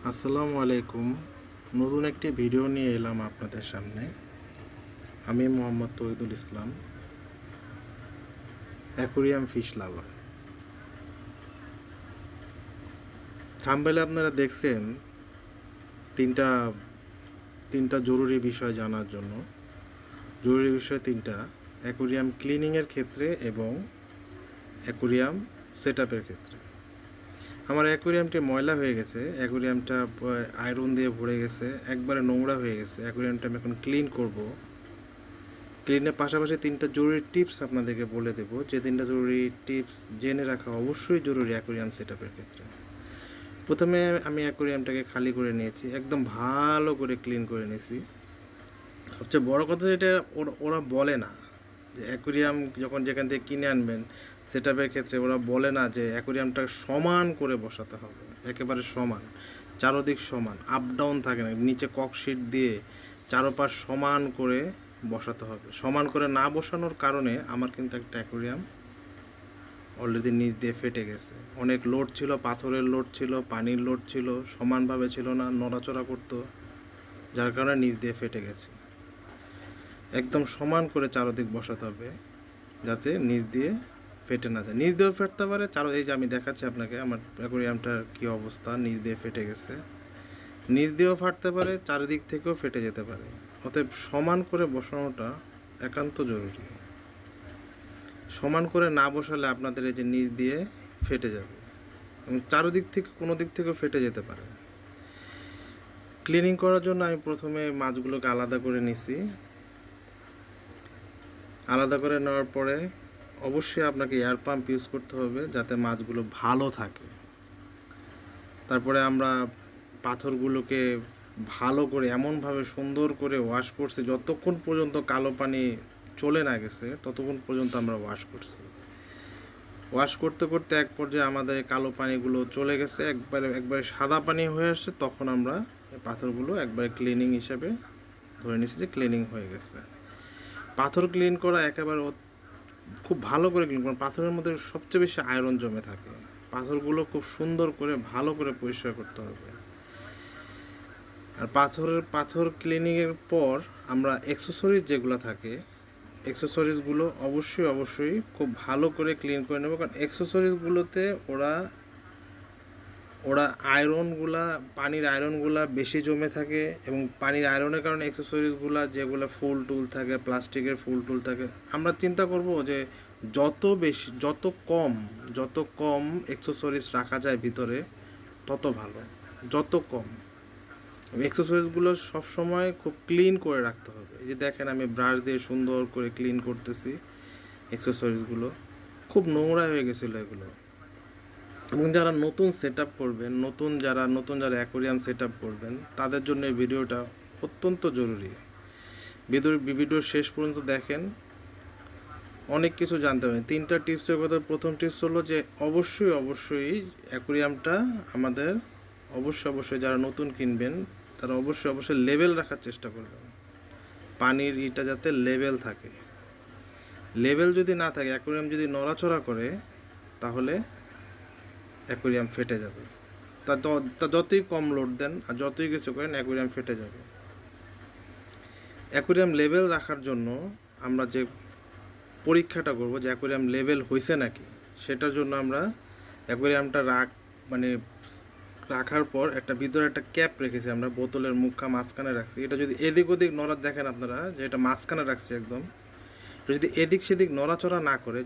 আসসালামু আলাইকুম। নতুন একটি ভিডিও নিয়ে এলাম আপনাদের সামনে। আমি মোহাম্মদ তৌহিদুল ইসলাম, অ্যাকুরিয়াম ফিশ লাভার। থাম্বনেইলে আপনারা দেখছেন তিনটা তিনটা জরুরি বিষয় জানার জন্য। জরুরি বিষয় তিনটা: অ্যাকুরিয়াম ক্লিনিংয়ের ক্ষেত্রে এবং অ্যাকুরিয়াম সেটআপের ক্ষেত্রে। আমার অ্যাকুরিয়ামটি ময়লা হয়ে গেছে, অ্যাকুরিয়ামটা আয়রন দিয়ে ভরে গেছে, একবারে নোংরা হয়ে গেছে। অ্যাকুরিয়ামটা আমি এখন ক্লিন করব। ক্লিনের পাশাপাশি তিনটা জরুরি টিপস আপনাদেরকে বলে দেবো, যে তিনটা জরুরি টিপস জেনে রাখা অবশ্যই জরুরি অ্যাকোয়ারিয়াম সেটআপের ক্ষেত্রে। প্রথমে আমি অ্যাকোয়ারিয়ামটাকে খালি করে নিয়েছি, একদম ভালো করে ক্লিন করে নিয়েছি। সবচেয়ে বড় কথা যেটা ওরা বলে না, যে অ্যাকোয়ারিয়াম যখন যেখান থেকে কিনে আনবেন সেটআপের ক্ষেত্রে ওরা বলে না যে অ্যাকোয়ারিয়ামটা সমান করে বসাতে হবে, একেবারে সমান, চারোদিক সমান, আপ ডাউন থাকে না, নিচে ককশিট দিয়ে চারোপাশ সমান করে বসাতে হবে। সমান করে না বসানোর কারণে আমার কিন্তু একটা অ্যাকোয়ারিয়াম অলরেডি নিচ দিয়ে ফেটে গেছে। অনেক লোড ছিল, পাথরের লোড ছিল, পানির লোড ছিল, সমানভাবে ছিল না, নড়াচড়া করতো, যার কারণে নিচ দিয়ে ফেটে গেছে। একদম সমান করে চারোদিক বসাতে হবে যাতে নিচ দিয়ে ফেটে না যায়। নিচ দিয়েও ফেটতে পারে, এই যে আমি দেখাচ্ছি আপনাকে আমার অ্যাকোয়ারিয়ামটার কী অবস্থা, নিচ দিয়ে ফেটে গেছে। নিচ দিয়েও ফাটতে পারে, চারিদিক থেকেও ফেটে যেতে পারে। অতএব সমান করে বসানোটা একান্ত জরুরি। সমান করে না বসালে আপনাদের এই যে নিচ দিয়ে ফেটে যাবে এবং চারদিক থেকে কোনো দিক থেকেও ফেটে যেতে পারে। ক্লিনিং করার জন্য আমি প্রথমে মাছগুলোকে আলাদা করে নিছি। আলাদা করে নেওয়ার পরে অবশ্যই আপনাকে এয়ার পাম্প ইউজ করতে হবে যাতে মাছগুলো ভালো থাকে। তারপরে আমরা পাথরগুলোকে ভালো করে এমনভাবে সুন্দর করে ওয়াশ করছি, যতক্ষণ পর্যন্ত কালো পানি চলে না গেছে ততক্ষণ পর্যন্ত আমরা ওয়াশ করছি। ওয়াশ করতে করতে এক পর্যায়ে আমাদের কালো পানিগুলো চলে গেছে, একবারে সাদা পানি হয়ে আসছে, তখন আমরা পাথরগুলো একবারে ক্লিনিং হিসেবে ধরে নিচ্ছি যে ক্লিনিং হয়ে গেছে। পাথর ক্লিন করা একেবারে খুব ভালো করে ক্লিন করা। পাথরের মধ্যে সবচেয়ে বেশি আয়রন জমে থাকে, পাথরগুলো খুব সুন্দর করে ভালো করে পরিষ্কার করতে হবে। আর পাথর ক্লিনিংয়ের পর আমরা অ্যাক্সেসরিজ যেগুলো থাকে, অ্যাক্সেসরিজগুলো অবশ্যই খুব ভালো করে ক্লিন করে নেব, কারণ অ্যাক্সেসরিজগুলোতে ওরা পানির আয়রনগুলা বেশি জমে থাকে এবং পানির আয়রনের কারণে অ্যাক্সেসরিজগুলো যেগুলো ফুল টুল থাকে, প্লাস্টিকের ফুল টুল থাকে, আমরা চিন্তা করব যে যত কম অ্যাক্সেসরিজ রাখা যায় ভিতরে তত ভালো। যত কম অ্যাক্সেসরিজগুলো সবসময় খুব ক্লিন করে রাখতে হবে। এই যে দেখেন আমি ব্রাশ দিয়ে সুন্দর করে ক্লিন করতেছি অ্যাক্সেসরিজগুলো, খুব নোংরা হয়ে গেছিলো এগুলো। এবং যারা নতুন সেট আপ করবেন, নতুন যারা অ্যাকোয়ারিয়াম সেট আপ করবেন, তাদের জন্য এই ভিডিওটা অত্যন্ত জরুরি। ভিডিওর শেষ পর্যন্ত দেখেন, অনেক কিছু জানতে পারেন। তিনটা টিপসের কথা। প্রথম টিপস হলো যে অবশ্যই অ্যাকোয়ারিয়ামটা আমাদের অবশ্যই যারা নতুন কিনবেন তারা অবশ্যই লেভেল রাখার চেষ্টা করবেন। পানির ইটা যাতে লেভেল থাকে। লেভেল যদি না থাকে, অ্যাকোয়ারিয়াম যদি নড়াচড়া করে, তাহলে অ্যাকোয়ারিয়াম ফেটে যাবে। তা যতই কম লোড দেন আর যতই কিছু করেন, অ্যাকোয়ারিয়াম ফেটে যাবে। অ্যাকোয়ারিয়াম লেভেল রাখার জন্য আমরা যে পরীক্ষাটা করব যে অ্যাকোয়ারিয়াম লেভেল হয়েছে নাকি, সেটার জন্য আমরা অ্যাকোয়ারিয়ামটা রাখার পর ভিতরে একটা ক্যাপ রেখেছি, আমরা বোতলের মুখটা মাঝখানে রাখছি। এটা যদি এদিক ওদিক নড়া, দেখেন আপনারা যে এটা মাঝখানে রাখছি একদম, যদি এদিক সেদিক নড়াচড়া না করে,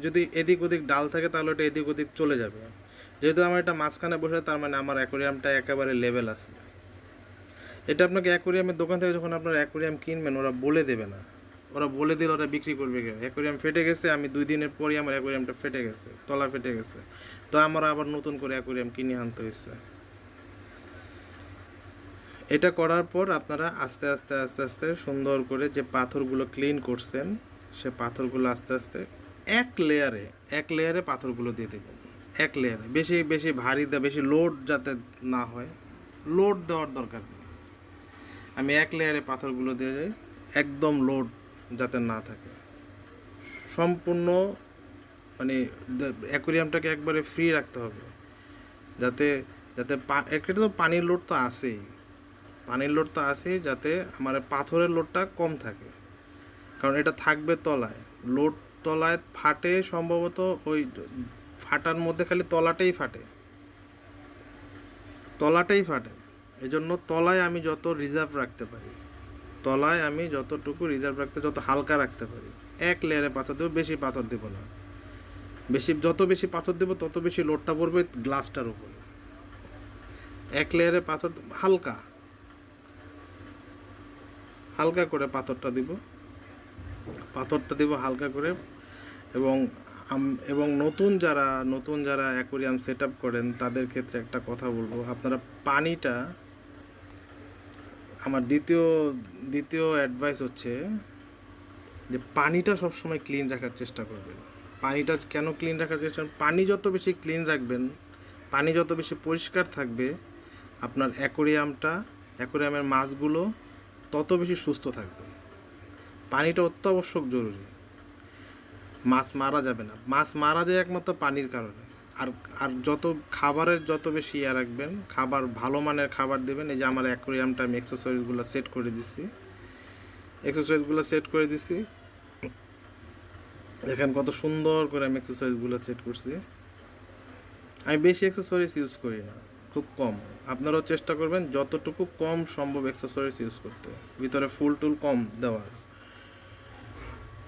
যদি এদিক ওদিক ডাল থাকে তাহলে এটা এদিক ওদিক চলে যাবে। যেহেতু আমার এটা মাঝখানে বসে, তার মানে আমার অ্যাকোয়ারিয়ামটা একেবারে লেভেল আছে। এটা আপনাকে অ্যাকোয়ারিয়ামের দোকান থেকে যখন আপনার অ্যাকোয়ারিয়াম কিনবেন, ওরা বলে দেবে না। ওরা বলে দিলে ওরা বিক্রি করবে কেন? অ্যাকোয়ারিয়াম ফেটে গেছে, আমি 2 দিনের পরই আমার অ্যাকোয়ারিয়ামটা ফেটে গেছে, তলা ফেটে গেছে, তো আমার আবার নতুন করে অ্যাকোয়ারিয়াম কিনে আনতে হয়েছে। এটা করার পর আপনারা আস্তে আস্তে সুন্দর করে যে পাথরগুলো ক্লিন করছেন, সে পাথরগুলো আস্তে এক লেয়ারে পাথরগুলো দিয়ে দেবেন। এক লেয়ারে বেশি ভারী বেশি লোড যাতে না হয়, লোড দেওয়ার দরকার নেই। আমি এক লেয়ারে পাথরগুলো দিয়ে যাই, একদম লোড যাতে না থাকে। সম্পূর্ণ মানে অ্যাকোয়ারিয়ামটাকে একবারে ফ্রি রাখতে হবে, যাতে যাতে একটা তো পানির লোড তো আছেই, পানির লোড তো আছেই, যাতে আমার পাথরের লোডটা কম থাকে, কারণ এটা থাকবে তলায়। লোড তলায় ফাটে সম্ভবত, ওই ফাটার মধ্যে খালি তলাটাই ফাটে, তলাটাই ফাটে। এই জন্য তলায় আমি যত রিজার্ভ রাখতে পারি, তলায় আমি যতটুকু রিজার্ভ রাখতে, যত হালকা রাখতে পারি, এক লেয়ারে পাথর দেবো, বেশি পাথর দেবো না। যত বেশি পাথর দেবো তত বেশি লোডটা পড়বে গ্লাসটার উপরে। এক লেয়ারে পাথর হালকা হালকা করে পাথরটা দিব হালকা করে। এবং এবং নতুন যারা অ্যাকোয়ারিয়াম সেট আপ করেন তাদের ক্ষেত্রে একটা কথা বলবো, আপনারা পানিটা, আমার দ্বিতীয় অ্যাডভাইস হচ্ছে যে পানিটা সবসময় ক্লিন রাখার চেষ্টা করবেন। পানিটা কেন ক্লিন রাখার চেষ্টা? পানি যত বেশি ক্লিন রাখবেন, পানি যত বেশি পরিষ্কার থাকবে, আপনার অ্যাকোয়ারিয়ামের মাছগুলো তত বেশি সুস্থ থাকবে। পানিটা অত্যাবশ্যক জরুরি। মাছ মারা যাবে না, মাছ মারা যায় একমাত্র পানির কারণে। আর খাবারের যত বেশি রাখবেন, ভালো মানের খাবার দেবেন। এই যে আমার অ্যাকোয়ারিয়ামটা আমি এক্সারসাইজগুলো সেট করে দিছি, দেখেন কত সুন্দর করে আমি এক্সারসাইজগুলো সেট করছি। আমি বেশি এক্সারসাইজ ইউজ করি না, খুব কম। আপনারাও চেষ্টা করবেন যতটুকু কম সম্ভব এক্সারসাইজ ইউজ করতে, ভিতরে ফুল টুল কম দেওয়ার।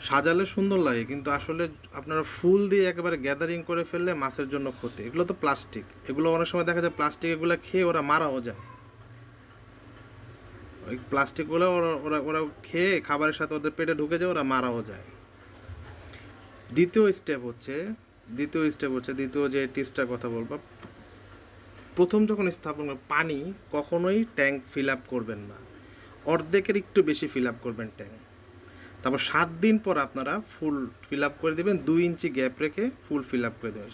সাজালে সুন্দর লাগে, কিন্তু আসলে আপনারা ফুল দিয়ে একেবারে গ্যাদারিং করে ফেললে মাছের জন্য ক্ষতি। এগুলো তো প্লাস্টিক, এগুলো অনেক সময় দেখা যায় প্লাস্টিক এগুলো খেয়ে ওরা মারাও যায়। ওই প্লাস্টিকগুলো ওরা খেয়ে খাবারের সাথে ওদের পেটে ঢুকে যায়, ওরা মারাও যায়। দ্বিতীয় যে টিপসটার কথা বলবো, প্রথম যখন স্থাপন করবেন, পানি কখনোই ট্যাঙ্ক ফিল আপ করবেন না, অর্ধেকের একটু বেশি ফিল আপ করবেন ট্যাঙ্ক। তারপর 7 দিন পর আপনারা ফুল ফিল আপ করে দেবেন, 2 ইঞ্চি গ্যাপ রেখে ফুল ফিল আপ করে দেবেন।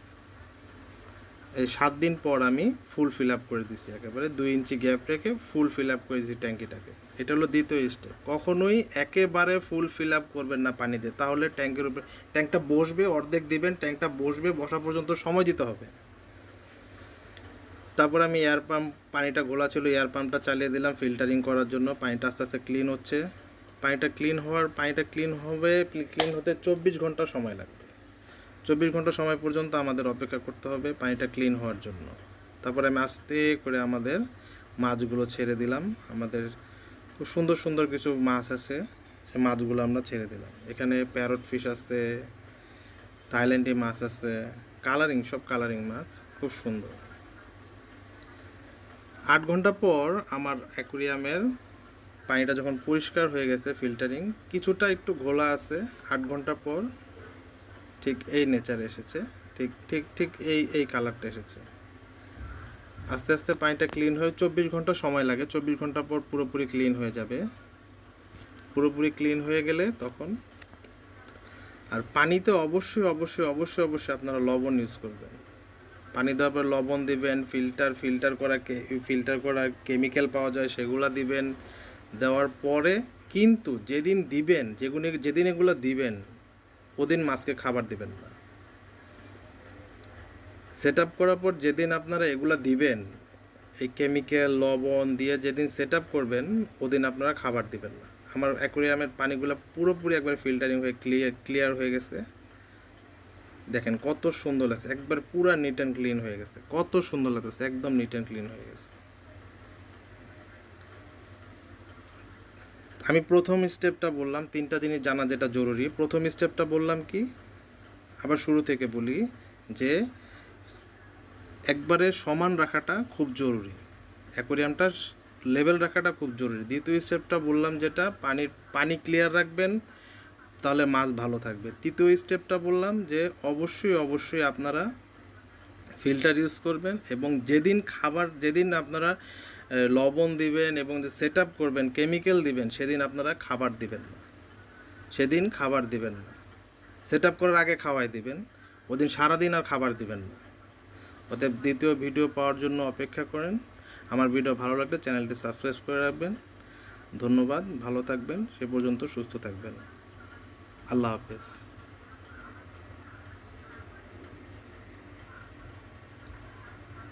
এই 7 দিন পর আমি ফুল ফিল আপ করে দিচ্ছি, একেবারে 2 ইঞ্চি গ্যাপ রেখে ফুল ফিল আপ করে দিচ্ছি ট্যাঙ্কিটাকে। এটা হলো দ্বিতীয় স্টেপ। কখনোই একেবারে ফুল ফিল আপ করবেন না পানি দিয়ে, তাহলে ট্যাঙ্কের উপরে ট্যাঙ্কটা বসবে, অর্ধেক দিবেন, ট্যাঙ্কটা বসা পর্যন্ত সময় দিতে হবে। তারপর আমি পানিটা গোলা ছিল, এয়ার পাম্পটা চালিয়ে দিলাম ফিল্টারিং করার জন্য। পানিটা আস্তে আস্তে ক্লিন হচ্ছে। পানিটা ক্লিন হতে 24 ঘন্টা সময় লাগবে। 24 ঘন্টা সময় পর্যন্ত আমাদের অপেক্ষা করতে হবে পানিটা ক্লিন হওয়ার জন্য। তারপরে আমি আস্তে করে আমাদের মাছগুলো ছেড়ে দিলাম। আমাদের খুব সুন্দর সুন্দর কিছু মাছ আছে, সে মাছগুলো আমরা ছেড়ে দিলাম। এখানে প্যারট ফিশ আছে, থাইল্যান্ডি মাছ আছে, সব কালারিং মাছ, খুব সুন্দর। 8 ঘন্টা পর আমার অ্যাকোয়ারিয়ামের পানিটা যখন পরিষ্কার হয়ে গেছে, ফিল্টারিং কিছুটা একটু ঘোলা আছে, 8 ঘন্টা পর ঠিক এই নেচার এসেছে, ঠিক এই কালারটা এসেছে। আস্তে আস্তে পানিটা ক্লিন হয়ে 24 ঘন্টা সময় লাগে, 24 ঘন্টা পর পুরোপুরি ক্লিন হয়ে যাবে। পুরোপুরি ক্লিন হয়ে গেলে তখন, আর পানিতে অবশ্যই আপনারা লবণ ইউজ করবেন। পানি দেওয়ার পর লবণ দিবেন, ফিল্টার করা কেমিক্যাল পাওয়া যায় সেগুলো দিবেন। দেওয়ার পরে কিন্তু যেদিন এগুলো দিবেন ওদিন মাছকে খাবার দিবেন না। সেট আপ করার পর যেদিন আপনারা এগুলো দিবেন, এই কেমিক্যাল লবণ দিয়ে যেদিন সেট আপ করবেন ওদিন আপনারা খাবার দিবেন না। আমার অ্যাকোয়ারিয়ামের পানিগুলো পুরোপুরি একবার ফিল্টারিং হয়ে ক্লিয়ার হয়ে গেছে। দেখেন কত সুন্দর লাগছে, একবার পুরো নিট অ্যান্ড ক্লিন হয়ে গেছে, কত সুন্দর লাগতেছে, একদম নিট অ্যান্ড ক্লিন হয়ে গেছে। আমি প্রথম স্টেপটা বললাম, 3টা জিনিস জানা যেটা জরুরি। প্রথম স্টেপটা বললাম কি, আবার শুরু থেকে বলি, যে একবারে সমান রাখাটা খুব জরুরি, অ্যাকোয়ারিয়ামটার লেভেল রাখাটা খুব জরুরি। দ্বিতীয় স্টেপটা বললাম যেটা, পানি ক্লিয়ার রাখবেন, তাহলে মাছ ভালো থাকবে। তৃতীয় স্টেপটা বললাম যে অবশ্যই আপনারা ফিল্টার ইউজ করবেন, এবং যেদিন আপনারা লবণ দিবেন এবং যে সেট আপ করবেন, কেমিক্যাল দিবেন, সেদিন আপনারা খাবার দিবেন না, সেট আপ করার আগে খাওয়াই দিবেন, ওদিন সারাদিন আর খাবার দিবেন না। অতএব দ্বিতীয় ভিডিও পাওয়ার জন্য অপেক্ষা করেন। আমার ভিডিও ভালো লাগলে চ্যানেলটি সাবস্ক্রাইব করে রাখবেন। ধন্যবাদ, ভালো থাকবেন, সে পর্যন্ত সুস্থ থাকবেন। আল্লাহ হাফেজ।